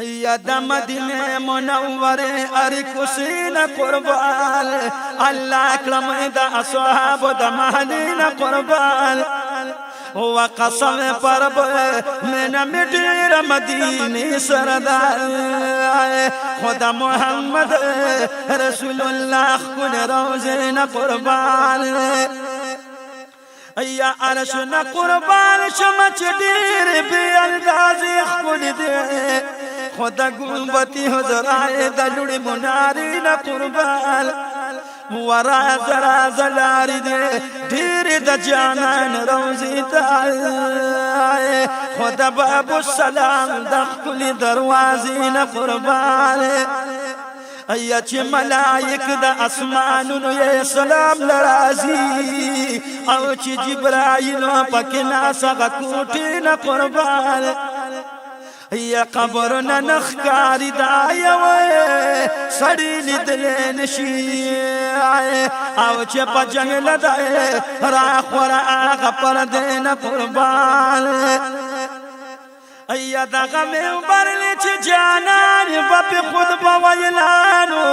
یا د مدینه منوره ارکسین قربان الله کلم د اصحاب د مهدین قربان وقسم پرب من مدیر مدینی سردار خدا محمد رسول الله کن روزین قربان یا عرشنا قربان شمچ دیر بی اندازی خود دے خدا گلبتی حضرائی دلوڑی منارین قربان ورا زرا زلاری دے دیر د جانان روزی تائی خدا باب السلام دخل دروازین قربان ایا چې ملائک د اسمانونو یې سلام لرازي او چې جبرائیل پکې ناسغه کوټې نه قربان یا قبرنا نخکاری دایا وی سڑی لیدلی نشی او چه پا جنگ لدائی راخ ورا آغا پردین قربان یا دا غمی برلی چه جانان باپی خود بویلانو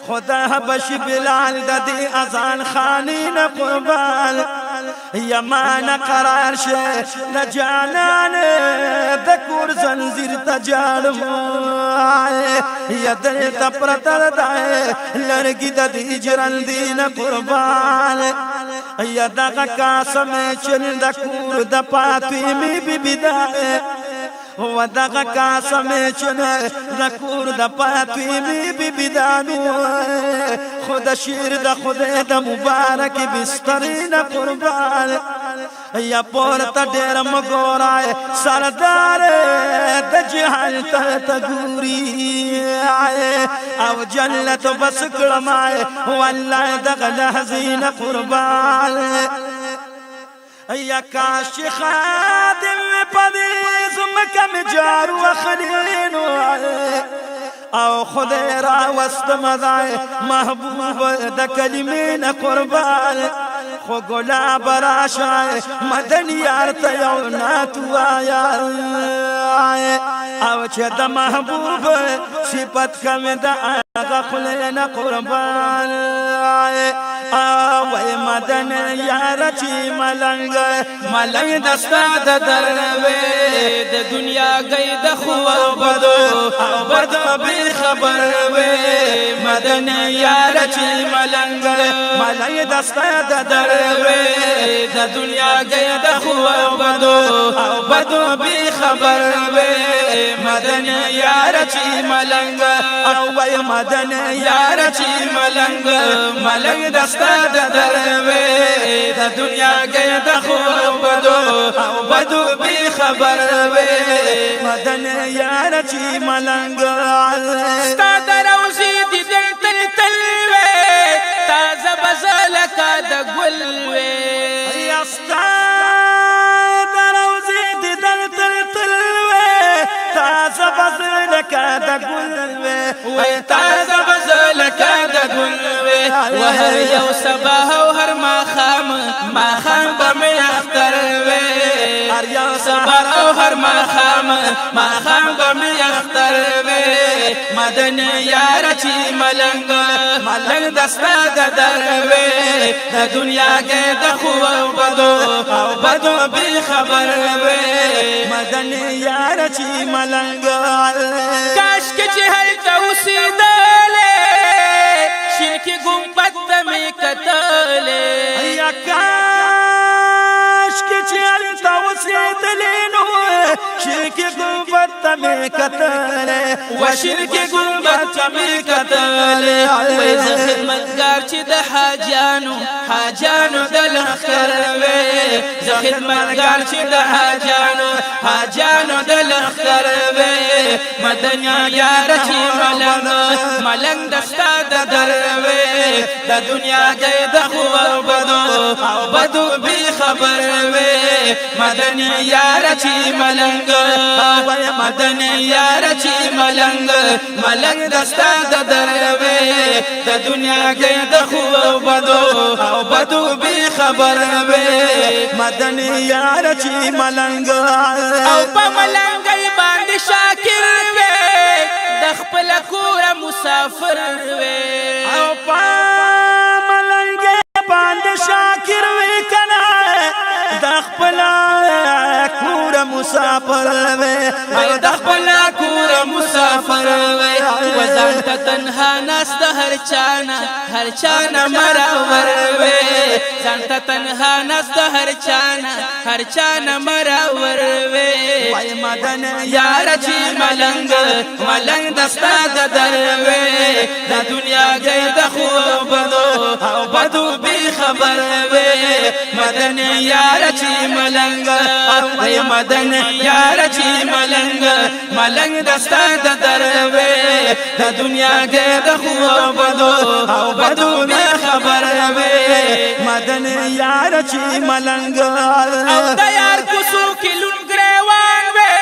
خدا بش بلال دا دی ازان خانین قربان یا مانا قرار شه نجانان دکور زنزیر تجارم یا دل تپرتر دائے لرگی دا دی جرندین قربان یا دا قاسم چل دکور دا پاتوی می بی بدائے و دغه قاسم چن ذکور د پاتوی می بی بدانو خود شیر د خدای د مبارک بسترین قربان یا پورته ډیر مګورای سردار د جهان ته ګوري او جنت بس کړمای والله دغه لحظین قربان یا کاش خادم پدیز مکم جارو خلینو او خدای را وست مزای محبوب د کلمین قربان خو گلاب راشای مدنی یارت یو ناتو آیا او چه د محبوب صفت کم د آغا خلین قربان وی مدن یار چی ملنگ ملنگ دستا د دروی د دنیا گئی د خو بدو بی خبر وی مدن یار چی ملنگ ملنگ دستا د دروی د دنیا گئی د خو بدو بی خبر وی مدن یار چی ملنگ وی مدن یار چی ملنگ ملنگ دستا د دروی د دنیا گئی د خو بدو بی خبر وی مدن یار چی ملنگ ستا د روزی دی دل تل تل وی تازه بزلکا د گل وی ستا د روزی دی دل تل تل وی تازه بزلکا د گل وی تازه بزلکا د گل وهر یو صباح و هر ماخام بمی اختر وی هر یو صباح و هر ماخام بمی اختر وی مدن یار چی ملنگ دستا د دروی د دنیا گئی د خو بدو بی خبر وی مدن یار چی ملنگ کاش که چی هر توسی دالی شرک گمبت میں کتالے یا کاش کے چلتا وسیت لینو شرک گمبت میں کتالے و شرک گمبت میں کتالے ویز خدمتگار چی دا حاجانو دل اخکر وی خدمتگار چی دا حاجانو دل اخکر وی مدنیا یار چی ملنگ دستا دا دروی دا دنیا گئی دا خو بدو بی خبر وی مدن یار چی ملنگ مدن یار چی ملنگ دستا دا دروی دا دنیا گئی دا خو بدو بی خبر وی مدن یار چی ملنگ او پا ملنگی باندی شاکر مسافر وې او په ملنګ باندې شاکر وې کنا د خپل کور مسافر وې او د خپل کور مسافر وې وزن ته تنها ناست هر چانا مراور وې ځان ته تنها ناست هر چانا مراور وې وای مدن یار چې ملنګ دستا د دروي د دنیا کې د خوب بدو به خبر وي مدن یار چې ملنګ وای مدن یار چې ملنګ دستا د دروي د دنیا کې د خوب بدو به خبر وي مدن یار چې ملنګ او د یار کوڅو کې لونګریوان وي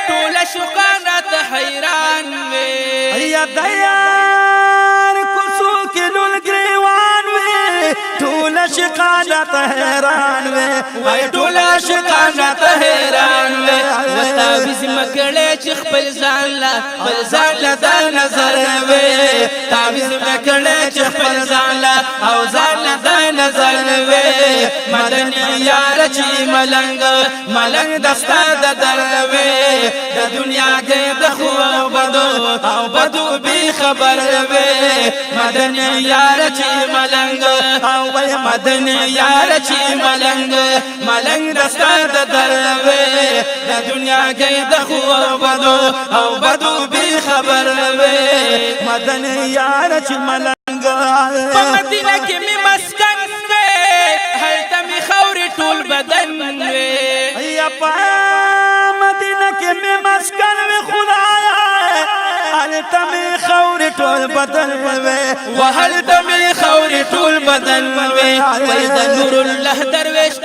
ټول شوقان راته حیران وي یا د یار کوڅو کې لونګریوان وي ټول شوقان راته حیران وي وای ټول شوقان راته حیران وي وتا بزمکړې چې خپل ځان لا د نظر وي تعویذ مکړې چې خپل ځان لا او ځان لا د نظر وي مدن یار چې ملنګ دستا د دروي د دنیا کې د خوب بدو به خبر وي مدن یار چې ملنګ او وای مدن یار چې ملنګ دستا د دروي د دنیا کې د خوب بدو به خبر وي مدن یار چې ملنګ په مدینه کې می مسکن وي هلته می خوري ټول بدن وي یا په مدینه کې می مسکن وي خدایا هلته می خوري ټول بدن وي وهلته می خوري ټول بدن وي وای د نور الله درویش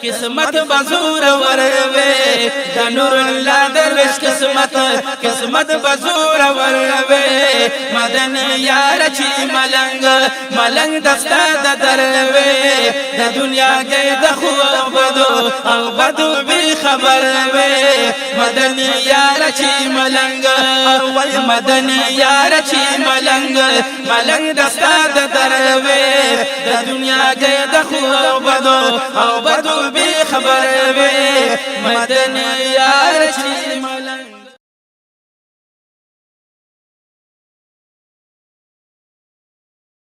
قسمت بزور ور وي د نور الله درویش قسمت بزور ور وي مدن یار چې ملنګ دستا د دروي د دنیا کې د خوب بدو به خبر وي مدن یار چې ملنګ وای مدن یار چې ملنګ دستا د دروي د دنیا کې د خوب بدو به خبر وي مدن یار چې ملنګ